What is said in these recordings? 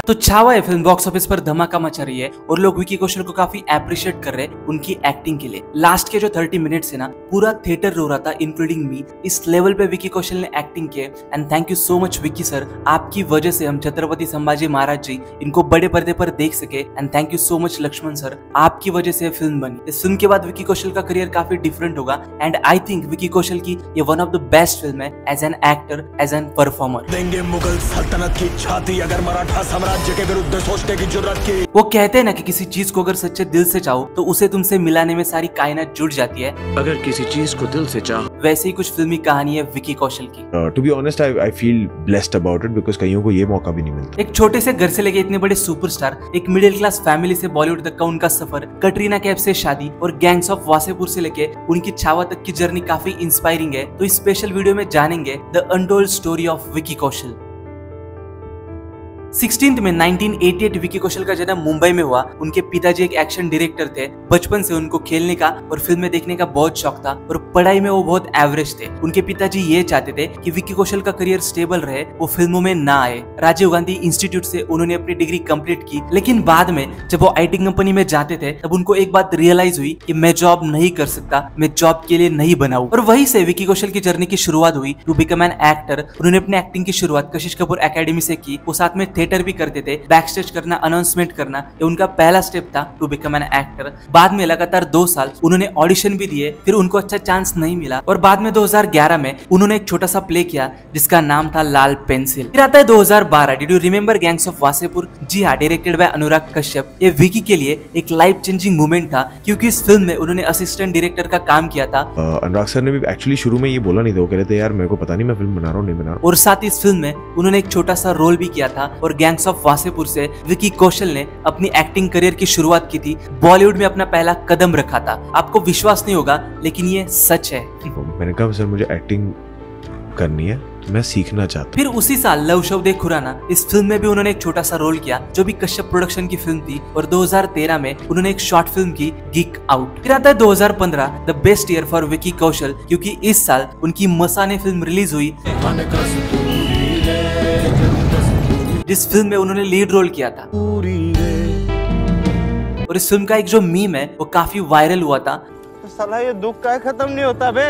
तो छावा है film box office पर धमाका मचा रही है और लोग विकी कौशल को काफी अप्रिशिएट कर रहे हैं उनकी एक्टिंग के लिए। लास्ट के जो 30 मिनट्स है ना, पूरा थिएटर रो रहा था इंक्लूडिंग मी। इस लेवल पे विकी कौशल ने एक्टिंग की and thank you so much Vicky sir, आपकी वजह से हम छत्रपति संभाजी महाराज जी इनको बड़े पर्दे पर देख सके। And thank you so much Lakshman sir, आपकी वजह से फिल्म बनी। इस फिल्म के बाद विकी कौशल का करियर काफी डिफरेंट होगा and I think Vicky Kaushal की ये one of the best film है as an actor, as an performer. देंगे मुगल सल्तनत की छाती अगर मराठा साम्राज्य के विरुद्ध सोचने की जुर्रत की। वो कहते हैं ना कि किसी चीज को अगर सच्चे दिल से चाहो तो उसे तुमसे मिलाने में सारी कायनात जुड़ जाती है। अगर किसी चीज को दिल से चाहो, वैसे ही कुछ फिल्मी कहानी है विकी कौशल की। To be honest, I feel blessed about it because कईयों को ये मौका भी नहीं मिलता। एक छोटे से घर से लेके इतने बड़े सुपरस्टार, एक मिडिल क्लास फैमिली से बॉलीवुड तक का उनका सफर, कटरीना कैफ से शादी और गैंग्स ऑफ वासेपुर से लेके उनकी छावा तक की जर्नी काफी इंस्पायरिंग है। तो इस स्पेशल वीडियो में जानेंगे the untold story of Vicky Kaushal. 16 में 1988 विकी कौशल का जन्म मुंबई में हुआ। उनके पिताजी एक एक्शन डायरेक्टर थे। बचपन से उनको खेलने का और फिल्में देखने का बहुत शौक था और पढ़ाई में वो बहुत एवरेज थे। उनके पिताजी ये चाहते थे कि विकी कौशल का करियर स्टेबल रहे, वो फिल्मों में ना आए। राजीव गांधी इंस्टीट्यूट से उन्होंने अपनी डिग्री कंप्लीट की, लेकिन बाद में जब वो आईटी कंपनी में जाते थे तब उनको एक बात रियलाइज हुई कि मैं जॉब नहीं कर सकता, मैं जॉब के लिए नहीं बना हूं। और वहीं से विकी कौशल की जर्नी की शुरुआत हुई टू बिकम एन एक्टर। उन्होंने अपनी एक्टिंग की शुरुआत कशिश कपूर एकेडमी से की। वो साथ में थिएटर भी करते थे, बैक स्टेज करना, अनाउंसमेंट करना, ये उनका पहला स्टेप था टू बिकम एन एक्टर। बाद में लगातार 2 साल उन्होंने ऑडिशन भी दिए, फिर उनको अच्छा चांस नहीं मिला और बाद में 2011 में उन्होंने एक छोटा सा प्ले किया जिसका नाम था लाल पेंसिल। फिर आता है 2012, did you remember gangs of Wasseypur? जी हाँ, डायरेक्टेड बाय अनुराग कश्यप। ये विकी के लिए एक लाइफ चेंजिंग मोमेंट था क्योंकि इस फिल्म में उन्होंने असिस्टेंट डायरेक्टर का काम किया था। अनुराग सर ने भी एक्चुअली शुरू में ये बोला नहीं था, वो कह रहे थे यार मेरे को पता नहीं मैं फिल्म बना रहा हूँ नहीं बना रहा हूँ। और साथ ही इस फिल्म में उन्होंने एक छोटा सा रोल भी किया था और गैंग्स ऑफ वासेपुर से विकी कौशल ने अपनी एक्टिंग करियर की शुरुआत की थी। बॉलीवुड में अपना पहला कदम रखा था। आपको विश्वास नहीं होगा लेकिन ये सच है। मैंने कहा सर मुझे एक्टिंग करनी है, मैं सीखना चाहता हूं। फिर उसी साल लव शब्द खुराना, इस फिल्म में भी उन्होंने एक छोटा सा रोल किया जो भी कश्यप प्रोडक्शन की फिल्म थी। और 2013 में उन्होंने एक शॉर्ट फिल्म की गीक आउट। फिर आता है 2015, the best year for Vicky Kaushal, क्योंकि इस साल उनकी मसाने फिल्म रिलीज हुई जिस फिल्म में उन्होंने लीड रोल किया था। और इस फिल्म का एक जो मीम है वो काफी वायरल हुआ था। तो साला ये दुख का खत्म नहीं होता बे।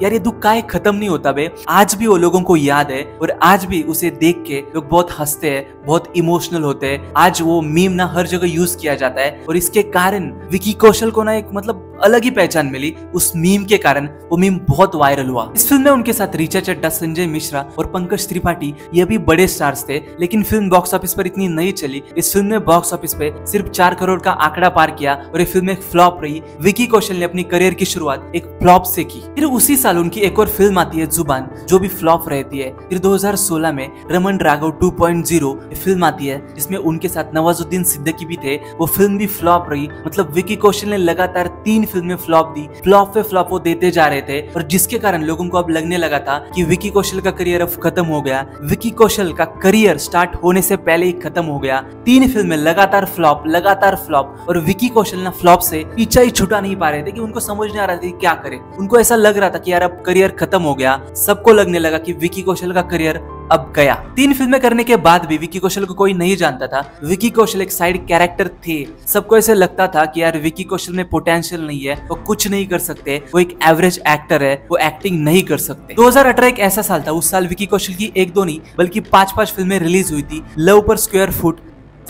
यार ये दुख काहे खत्म नहीं होता बे। आज भी वो लोगों को याद है और आज भी उसे देख के लोग बहुत हंसते हैं, बहुत इमोशनल होते हैं। आज वो मीम ना हर जगह यूज किया जाता है और इसके कारण विकी कौशल को ना एक मतलब अलग ही पहचान मिली। उस मीम के कारण वो मीम बहुत वायरल हुआ। इस फिल्म में उनके साथ ऋचा चड्ढा, संजय मिश्रा और पंकज त्रिपाठी, ये भी बड़े स्टार्स थे। लेकिन फिल्म बॉक्स ऑफिस पर इतनी नहीं चली। इस फिल्म ने बॉक्स ऑफिस पे सिर्फ 4 करोड़ का आंकड़ा पार किया और ये फिल्म एक फ्लॉप रही। विकी कौशल ने अपनी करियर की शुरुआत एक फ्लॉप से की। फिर उसी साल उनकी एक और फिल्म आती है जुबान, जो भी फ्लॉप रहती है। फिर 2016 में रमन राघव 2.0 फिल्म आती है जिसमें उनके साथ नवाजुद्दीन सिद्दीकी भी थे। वो फिल्म भी फ्लॉप रही। मतलब विकी कौशल ने लगातार 3 फिल्में फ्लॉप दी। फ्लॉप पे फ्लॉप वो देते जा रहे थे और जिसके कारण लोगों को अब लगने लगा था कि विकी कौशल का करियर अब खत्म हो गया। विकी कौशल का करियर स्टार्ट होने से पहले ही खत्म हो गया। 3 फिल्में लगातार फ्लॉप और विकी कौशल ना फ्लॉप से पीछा ही छुटा नहीं पा रहे थे कि उनको समझ नहीं आ रहा था क्या करे। उनको ऐसा लग रहा था कि यार अब करियर खत्म हो गया। सबको लगने लगा कि विकी कौशल का करियर अब गया। 3 फिल्में करने के बाद भी विकी कौशल को कोई नहीं जानता था। विकी कौशल एक साइड कैरेक्टर थे। सबको ऐसे लगता था कि यार विकी कौशल में पोटेंशियल नहीं है, वो कुछ नहीं कर सकते, वो एक एवरेज एक्टर है, वो एक्टिंग नहीं कर सकते। 2018 एक ऐसा साल था, उस साल विकी कौशल की 1-2 नहीं बल्कि 5-5 फिल्में रिलीज हुई थी। लव पर स्क्वायर फुट,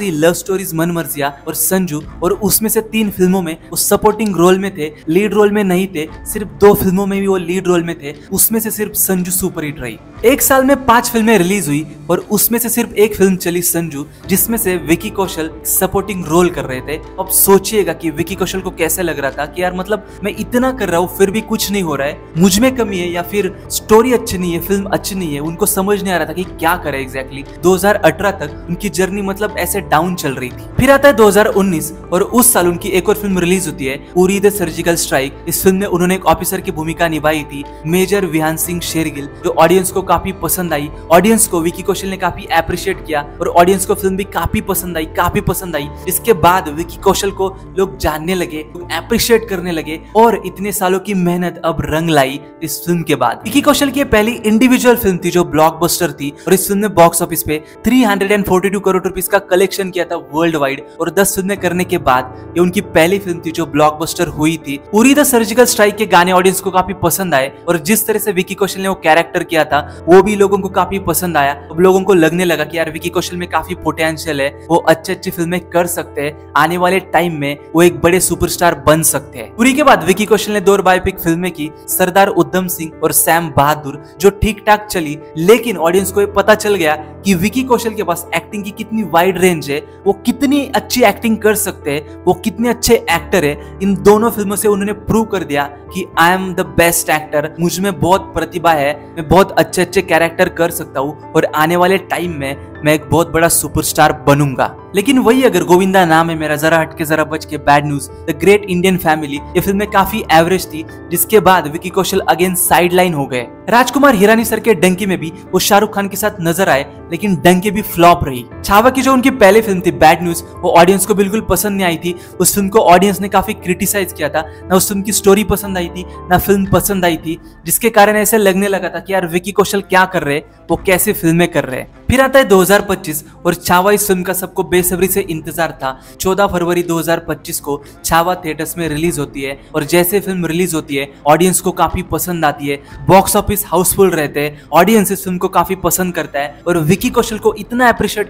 लव स्टोरीज मन मर्जिया और संजू, और उसमें से 3 फिल्मों में वो सपोर्टिंग रोल में थे, लीड रोल में नहीं थे। सिर्फ 2 फिल्मों में भी वो लीड रोल में थे, उसमें से सिर्फ संजू सुपरहिट रही। एक साल में 5 फिल्में रिलीज हुई और उसमें से सिर्फ 1 फिल्म चली संजू, जिसमें से विकी कौशल सपोर्टिंग रोल कर रहे थे। अब सोचिएगा कि विकी कौशल को कैसे लग रहा था कि यार मतलब मैं इतना कर रहा हूँ फिर भी कुछ नहीं हो रहा है, मुझ में कमी है या फिर स्टोरी अच्छी नहीं है, फिल्म अच्छी नहीं है। उनको समझ नहीं आ रहा था कि क्या करे एग्जैक्टली। 2018 तक उनकी जर्नी मतलब ऐसे डाउन चल रही थी। फिर आता है 2019 और उस साल उनकी एक और फिल्म रिलीज होती है, उरी द सर्जिकल स्ट्राइक। इस फिल्म में उन्होंने एक ऑफिसर की भूमिका निभाई थी, मेजर विहान सिंह शेरगिल, जो ऑडियंस को काफी पसंद आई। ऑडियंस को विकी कौशल ने काफी अप्रिशिएट किया और ऑडियंस को फिल्म भी काफी पसंद आई। इसके बाद विकी कौशल को लोग जानने लगे, अप्रिशिएट करने लगे और इतने सालों की मेहनत अब रंग लाई इस फिल्म के बाद। विकी कौशल की पहली इंडिविजुअल फिल्म थी जो ब्लॉकबस्टर थी और इस फिल्म ने बॉक्स ऑफिस पे 342 करोड़ रुपीस का कलेक्शन किया था वर्ल्ड वाइड और 10 फिल्में करने के बाद ये उनकी पहली फिल्म थी जो ब्लॉकबस्टर हुई थी। उरी द सर्जिकल स्ट्राइक के गाने ऑडियंस को काफी पसंद आए और जिस तरह से विकी कौशल ने वो कैरेक्टर किया था वो भी लोगों को काफी पसंद आया। अब लोगों को लगने लगा कि यार विकी कौशल में काफी पोटेंशियल है, वो अच्छी फिल्में कर सकते हैं, आने वाले टाइम में वो एक बड़े सुपरस्टार बन सकते हैं। उरी के बाद विकी कौशल ने 2 बायोपिक फिल्में की, सरदार उधम सिंह और सैम बहादुर, जो ठीक ठाक चली, लेकिन ऑडियंस को ये पता चल गया कि विकी कौशल के पास एक्टिंग की कितनी वाइड रेंज है, वो कितनी अच्छी एक्टिंग कर सकते हैं, वो कितने अच्छे एक्टर है। इन दोनों फिल्मों से उन्होंने प्रूव कर दिया कि I am the best actor, मुझ में बहुत प्रतिभा है, मैं बहुत अच्छे कैरेक्टर कर सकता हूँ और आने वाले टाइम में मैं एक बहुत बड़ा सुपरस्टार बनूंगा। लेकिन वही अगर गोविंदा नाम है मेरा, जरा हटके जरा बच के, bad news, the great Indian family, ये फिल्म में काफी एवरेज थी, जिसके बाद विकी कौशल अगेन साइडलाइन हो गए। राजकुमार हिरानी सर के डंकी में भी वो शाहरुख खान के साथ नजर आए, लेकिन डंकी भी फ्लॉप रही। छावा की जो उनकी पहली फिल्म थी बैड न्यूज, वो ऑडियंस को बिल्कुल पसंद नहीं आई थी। उस फिल्म को ऑडियंस ने काफी क्रिटिसाइज किया था, ना उस फिल्म की स्टोरी पसंद आई थी, ना फिल्म पसंद आई थी, जिसके कारण ऐसे लगने लगा था कि यार विकी कौशल क्या कर रहे, वो कैसे फिल्में कर रहे। फिर आता है 2025 और छावा इस फिल्म का सबको बेसब्री से इंतजार था। 14 फरवरी 2025 को छावा थिएटर्स में रिलीज होती है और जैसे फिल्म रिलीज होती है ऑडियंस को काफी पसंद आती है, बॉक्स ऑफिस हाउसफुल रहते हैं, ऑडियंस इस फिल्म को काफी पसंद करता है और विकी कौशल को इतना अप्रिशिएट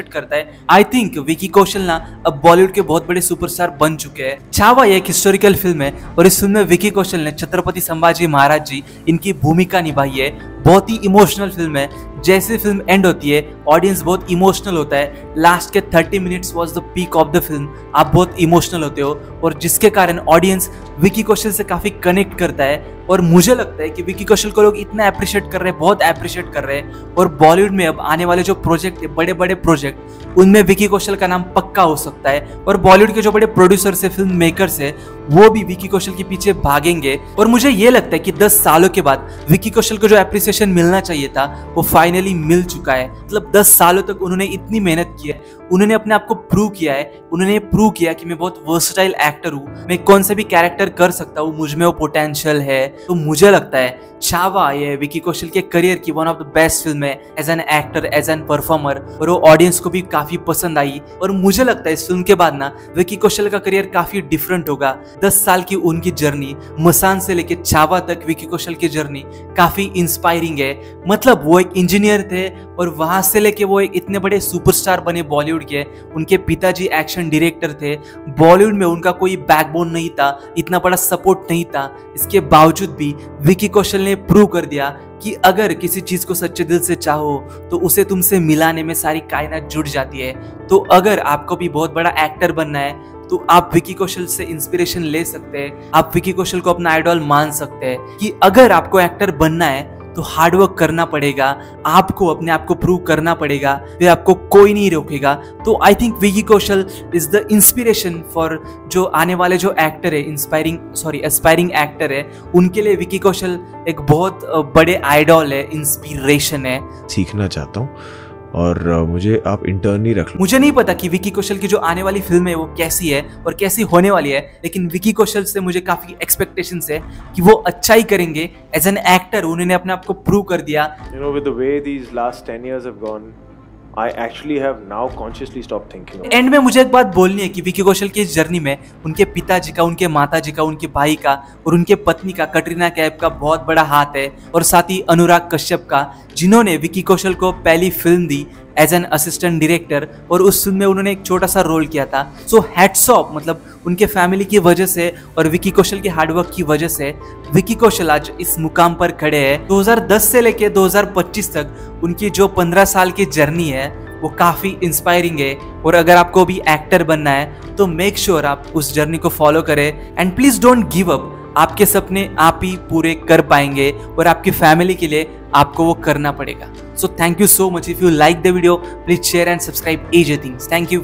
करता है। आई थिंक विकी कौशल ना अब बॉलीवुड के बहुत बड़े सुपरस्टार बन चुके हैं। छावा एक हिस्टोरिकल फिल्म है और इस फिल्म में विकी कौशल ने छत्रपति संभाजी महाराज जी इनकी भूमिका निभाई है। बहुत ही इमोशनल फिल्म है। जैसे फिल्म एंड होती है ऑडियंस बहुत इमोशनल होता है। लास्ट के 30 minutes was the peak of the film. आप बहुत इमोशनल होते हो और जिसके कारण ऑडियंस विकी कौशल से काफी कनेक्ट करता है और मुझे लगता है कि विकी कौशल को लोग इतना अप्रिशिएट कर रहे हैं, बहुत अप्रिशिएट कर रहे हैं और बॉलीवुड में अब आने वाले जो प्रोजेक्ट है, बड़े बड़े प्रोजेक्ट, उनमें विकी कौशल का नाम पक्का हो सकता है और बॉलीवुड के जो बड़े प्रोड्यूसर्स है, फिल्म मेकर्स है, वो भी विकी कौशल के पीछे भागेंगे। और मुझे ये लगता है कि 10 सालों के बाद विकी कौशल को जो एप्रिसिएशन मिलना चाहिए था वो फाइनली मिल चुका है। मतलब 10 सालों तक उन्होंने इतनी मेहनत की है, उन्होंने अपने आप को प्रूव किया है, उन्होंने प्रूव किया कि मैं बहुत वर्सटाइल एक्टर हूँ, मैं कौन से भी कैरेक्टर कर सकता हूँ, मुझ में वो पोटेंशियल है। तो मुझे लगता है छावा ये विकी कौशल के करियर की one of the best film है as an actor, as an performer और वो ऑडियंस को भी काफी पसंद आई। और मुझे लगता है इस फिल्म के बाद ना विकी कौशल का करियर काफी डिफरेंट होगा। 10 साल की उनकी जर्नी, मसान से लेके छावा तक विकी कौशल की जर्नी काफी इंस्पायरिंग है। मतलब वो एक इंजीनियर थे और वहां से लेके वो एक इतने बड़े सुपरस्टार बने बॉलीवुड के। उनके पिताजी एक्शन डायरेक्टर थे, बॉलीवुड में उनका कोई बैकबोन नहीं था, इतना बड़ा सपोर्ट नहीं था। इसके बावजूद भी विकी कौशल ने प्रूव कर दिया कि अगर किसी चीज को सच्चे दिल से चाहो तो उसे तुमसे मिलाने में सारी कायनात जुड़ जाती है। तो अगर आपको भी बहुत बड़ा एक्टर बनना है तो आप विकी कौशल से इंस्पिरेशन ले सकते हैं, आप विकी कौशल को अपना आइडॉल मान सकते हैं कि अगर आपको एक्टर बनना है तो हार्डवर्क करना पड़ेगा, आपको अपने आप को प्रूव करना पड़ेगा, फिर आपको कोई नहीं रोकेगा। तो आई think Vicky Kaushal is the inspiration for जो आने वाले जो एक्टर है, एस्पायरिंग एक्टर है, उनके लिए विकी कौशल एक बहुत बड़े आइडॉल है, इंस्पिरेशन है। सीखना चाहता हूँ और मुझे आप इंटर्न ही रख लो। मुझे नहीं पता कि विकी कौशल की जो आने वाली फिल्म है वो कैसी है और कैसी होने वाली है, लेकिन विकी कौशल से मुझे काफी एक्सपेक्टेशंस है कि वो अच्छा ही करेंगे एज एन एक्टर। उन्होंने अपने आप को प्रूव कर दिया। You know, with the way these last 10 years have gone, I actually have now consciously stopped thinking of it. And में मुझे एक बात बोलनी है कि विकी कौशल की इस जर्नी में उनके पिताजी का, उनके माताजी का, उनके भाई का और उनके पत्नी का, कटरीना कैफ का बहुत बड़ा हाथ है और साथ ही अनुराग कश्यप का, जिन्होंने विकी कौशल को पहली फिल्म दी एज एन असिस्टेंट डायरेक्टर और उस फिल्म में उन्होंने एक छोटा सा रोल किया था। सो हैट्स ऑफ, मतलब उनके फैमिली की वजह से और विकी कौशल के हार्डवर्क की वजह से विकी कौशल आज इस मुकाम पर खड़े हैं। 2010 से लेके 2025 तक उनकी जो 15 साल की जर्नी है वो काफी इंस्पायरिंग है। और अगर आपको भी एक्टर बनना है तो मेक श्योर आप उस जर्नी को फॉलो करें and please don't give up. आपके सपने आप ही पूरे कर पाएंगे और आपकी फैमिली के लिए आपको वो करना पड़ेगा। So thank you so much. If you like the video, please share and subscribe AJ Things। Thank you.